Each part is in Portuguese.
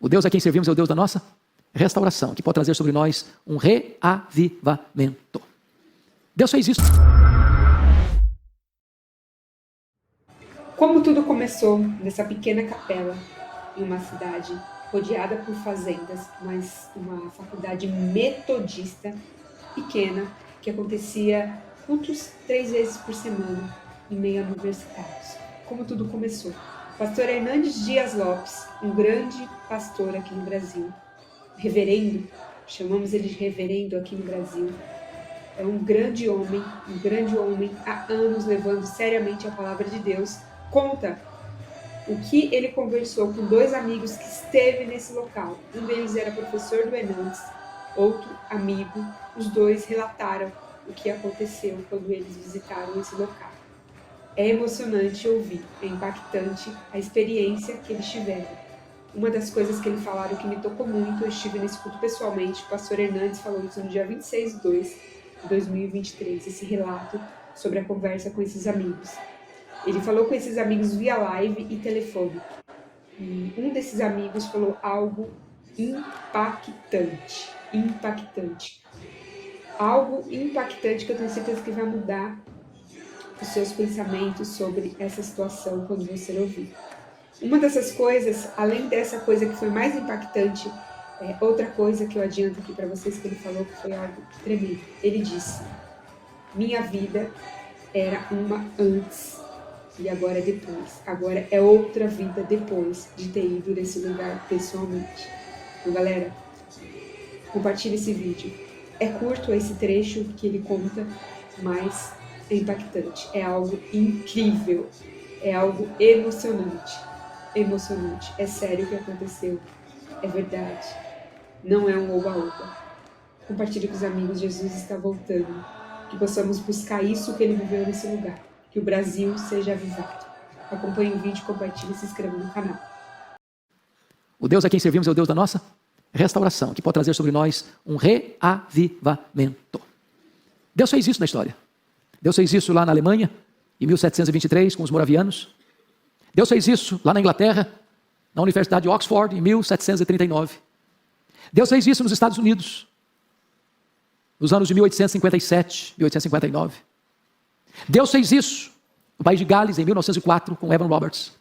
O Deus a quem servimos é o Deus da nossa restauração, que pode trazer sobre nós um reavivamento. Deus fez isso. Como tudo começou nessa pequena capela em uma cidade rodeada por fazendas, mas uma faculdade metodista pequena que acontecia cultos 3 vezes por semana em meio a universitários. Como tudo começou. Pastor Hernandes Dias Lopes, um grande pastor aqui no Brasil, reverendo, chamamos ele de reverendo aqui no Brasil, é um grande homem há anos levando seriamente a palavra de Deus, conta o que ele conversou com 2 amigos que esteve nesse local. Um deles era professor do Hernandes, outro amigo. Os 2 relataram o que aconteceu quando eles visitaram esse local. É emocionante ouvir, é impactante a experiência que eles tiveram. Uma das coisas que eles falaram que me tocou muito, eu estive nesse culto pessoalmente, o pastor Hernandes falou isso no dia 26/2 de 2023, esse relato sobre a conversa com esses amigos. Ele falou com esses amigos via live e telefone. E um desses amigos falou algo impactante. Algo impactante que eu tenho certeza que vai mudar os seus pensamentos sobre essa situação quando você ouvir. Uma dessas coisas, além dessa coisa que foi mais impactante, outra coisa que eu adianto aqui para vocês que ele falou que foi algo tremendo. Ele disse: minha vida era uma antes e agora é depois. Agora é outra vida depois de ter ido nesse lugar pessoalmente. Então, galera, compartilhe esse vídeo. É curto esse trecho que ele conta, mas é impactante. É algo incrível. É algo emocionante. É sério o que aconteceu. É verdade. Não é um oba-oba. Compartilhe com os amigos. Jesus está voltando. Que possamos buscar isso que ele viveu nesse lugar. Que o Brasil seja avivado. Acompanhe o vídeo, compartilhe e se inscreva no canal. O Deus a quem servimos é o Deus da nossa restauração, que pode trazer sobre nós um reavivamento. Deus fez isso na história. Deus fez isso lá na Alemanha, em 1723, com os moravianos. Deus fez isso lá na Inglaterra, na Universidade de Oxford, em 1739. Deus fez isso nos Estados Unidos, nos anos de 1857, 1859. Deus fez isso no país de Gales, em 1904, com Evan Roberts.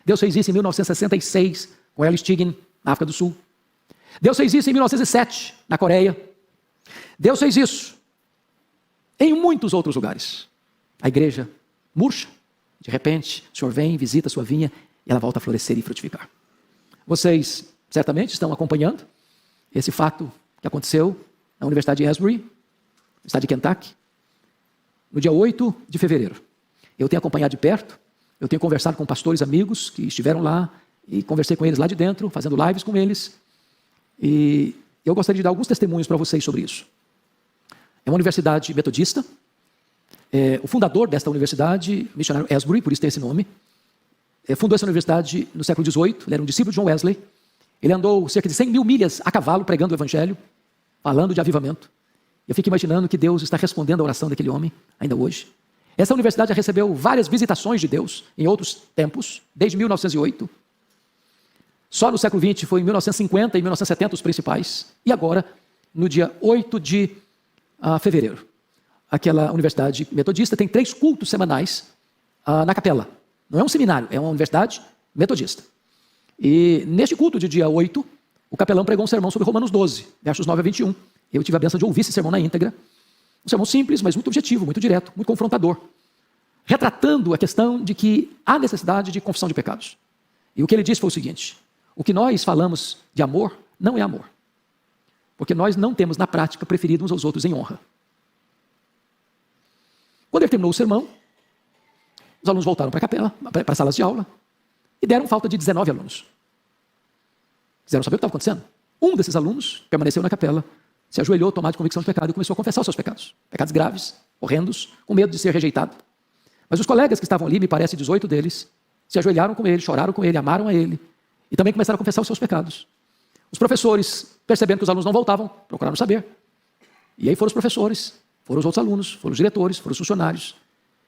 Deus fez isso em 1966, com Earl Stiggin, na África do Sul. Deus fez isso em 1907, na Coreia. Deus fez isso em muitos outros lugares. A igreja murcha, de repente, o Senhor vem, visita a sua vinha e ela volta a florescer e frutificar. Vocês certamente estão acompanhando esse fato que aconteceu na Universidade de Asbury, no estado de Kentucky, no dia 8 de fevereiro. Eu tenho acompanhado de perto, eu tenho conversado com pastores amigos que estiveram lá e conversei com eles lá de dentro, fazendo lives com eles. E eu gostaria de dar alguns testemunhos para vocês sobre isso. É uma universidade metodista. O fundador desta universidade, missionário Asbury, por isso tem esse nome, fundou essa universidade no século XVIII. Ele era um discípulo de John Wesley. Ele andou cerca de 100 mil milhas a cavalo pregando o evangelho, falando de avivamento. Eu fico imaginando que Deus está respondendo a oração daquele homem ainda hoje. Essa universidade já recebeu várias visitações de Deus em outros tempos, desde 1908. Só no século XX foi em 1950 e 1970 os principais. E agora, no dia 8 de fevereiro, aquela universidade metodista tem 3 cultos semanais na capela. Não é um seminário, é uma universidade metodista. E neste culto de dia 8, o capelão pregou um sermão sobre Romanos 12, versos 9 a 21. Eu tive a bênção de ouvir esse sermão na íntegra. Um sermão simples, mas muito objetivo, muito direto, muito confrontador. Retratando a questão de que há necessidade de confissão de pecados. E o que ele disse foi o seguinte: o que nós falamos de amor não é amor. Porque nós não temos, na prática, preferido uns aos outros em honra. Quando ele terminou o sermão, os alunos voltaram para a capela, para as salas de aula, e deram falta de 19 alunos. Quiseram saber o que estava acontecendo. Um desses alunos permaneceu na capela, se ajoelhou, tomado de convicção de pecado, e começou a confessar os seus pecados. Pecados graves, horrendos, com medo de ser rejeitado. Mas os colegas que estavam ali, me parece 18 deles, se ajoelharam com ele, choraram com ele, amaram a ele, e também começaram a confessar os seus pecados. Os professores, percebendo que os alunos não voltavam, procuraram saber. E aí foram os professores, foram os outros alunos, foram os diretores, foram os funcionários.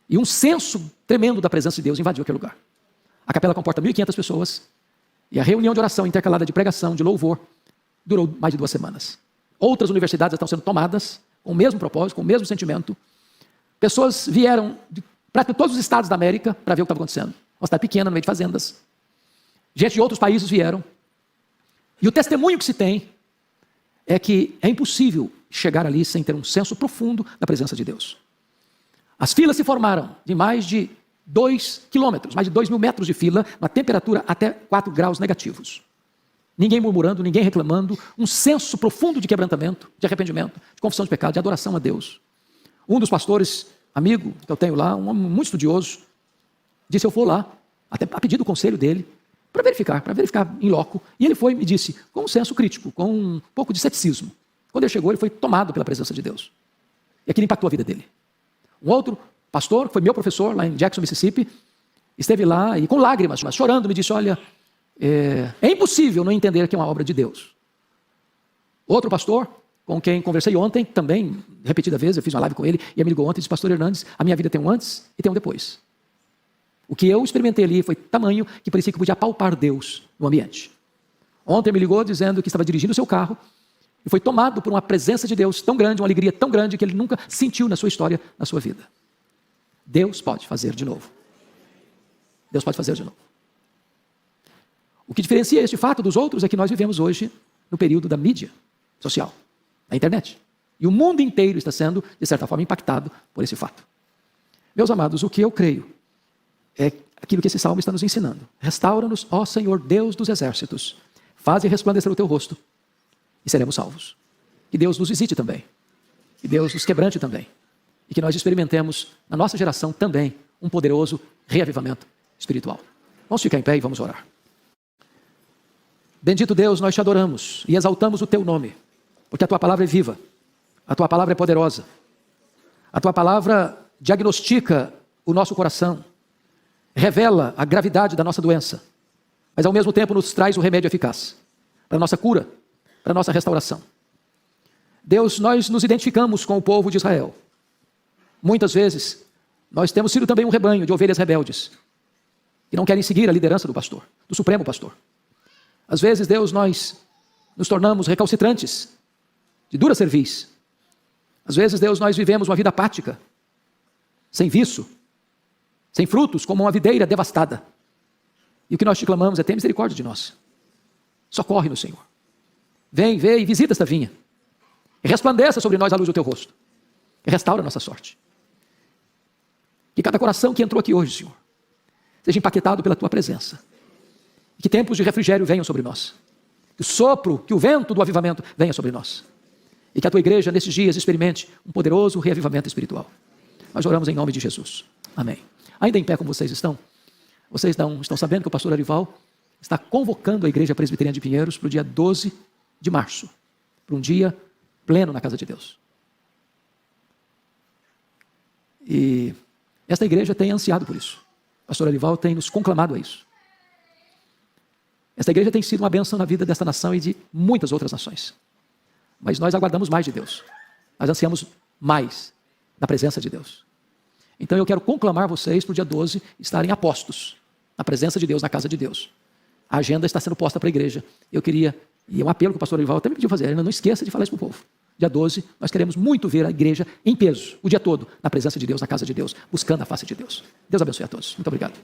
E um senso tremendo da presença de Deus invadiu aquele lugar. A capela comporta 1.500 pessoas. E a reunião de oração intercalada de pregação, de louvor, durou mais de 2 semanas. Outras universidades estão sendo tomadas com o mesmo propósito, com o mesmo sentimento. Pessoas vieram de praticamente todos os estados da América para ver o que estava acontecendo. Uma cidade pequena, no meio de fazendas. Gente de outros países vieram. E o testemunho que se tem é que é impossível chegar ali sem ter um senso profundo da presença de Deus. As filas se formaram de mais de 2 quilômetros, mais de 2.000 metros de fila, uma temperatura até 4 graus negativos. Ninguém murmurando, ninguém reclamando, um senso profundo de quebrantamento, de arrependimento, de confissão de pecado, de adoração a Deus. Um dos pastores, amigo que eu tenho lá, um homem muito estudioso, disse: eu vou lá, até a pedido do conselho dele, para verificar em loco. E ele foi e me disse, com um senso crítico, com um pouco de ceticismo. Quando ele chegou, ele foi tomado pela presença de Deus. E aquilo impactou a vida dele. Um outro pastor, que foi meu professor lá em Jackson, Mississippi, esteve lá e com lágrimas, mas chorando, me disse: olha, é impossível não entender que é uma obra de Deus. Outro pastor, com quem conversei ontem, também, repetida vez, eu fiz uma live com ele, e ele me ligou ontem e disse: pastor Hernandes, a minha vida tem um antes e tem um depois. O que eu experimentei ali foi tamanho que parecia que eu podia apalpar Deus no ambiente. Ontem me ligou dizendo que estava dirigindo o seu carro e foi tomado por uma presença de Deus tão grande, uma alegria tão grande que ele nunca sentiu na sua história, na sua vida. Deus pode fazer de novo. Deus pode fazer de novo. O que diferencia este fato dos outros é que nós vivemos hoje no período da mídia social, da internet. E o mundo inteiro está sendo, de certa forma, impactado por esse fato. Meus amados, o que eu creio é aquilo que esse salmo está nos ensinando. Restaura-nos, ó Senhor Deus dos exércitos. Faze resplandecer o teu rosto e seremos salvos. Que Deus nos visite também. Que Deus nos quebrante também. E que nós experimentemos, na nossa geração também, um poderoso reavivamento espiritual. Vamos ficar em pé e vamos orar. Bendito Deus, nós te adoramos e exaltamos o teu nome, porque a tua palavra é viva, a tua palavra é poderosa, a tua palavra diagnostica o nosso coração, revela a gravidade da nossa doença, mas ao mesmo tempo nos traz o remédio eficaz para a nossa cura, para a nossa restauração. Deus, nós nos identificamos com o povo de Israel. Muitas vezes, nós temos sido também um rebanho de ovelhas rebeldes, que não querem seguir a liderança do pastor, do supremo pastor. Às vezes, Deus, nós nos tornamos recalcitrantes, de dura cerviz. Às vezes, Deus, nós vivemos uma vida apática, sem viço, sem frutos, como uma videira devastada. E o que nós te clamamos é: tem misericórdia de nós. Socorre no Senhor. Vem, vê e visita esta vinha. E resplandeça sobre nós a luz do teu rosto. E restaura a nossa sorte. Que cada coração que entrou aqui hoje, Senhor, seja impactado pela tua presença. E que tempos de refrigério venham sobre nós. Que o sopro, que o vento do avivamento venha sobre nós. E que a tua igreja, nesses dias, experimente um poderoso reavivamento espiritual. Nós oramos em nome de Jesus. Amém. Ainda em pé como vocês estão? Vocês estão sabendo que o pastor Arival está convocando a Igreja Presbiteriana de Pinheiros para o dia 12 de março. Para um dia pleno na casa de Deus. E esta igreja tem ansiado por isso. O pastor Arival tem nos conclamado a isso. Esta igreja tem sido uma bênção na vida desta nação e de muitas outras nações. Mas nós aguardamos mais de Deus. Nós ansiamos mais da presença de Deus. Então eu quero conclamar vocês para o dia 12 estarem apostos na presença de Deus, na casa de Deus. A agenda está sendo posta para a igreja. Eu queria, e é um apelo que o pastor Arival até me pediu fazer, não esqueça de falar isso para o povo. Dia 12, nós queremos muito ver a igreja em peso, o dia todo, na presença de Deus, na casa de Deus, buscando a face de Deus. Deus abençoe a todos. Muito obrigado.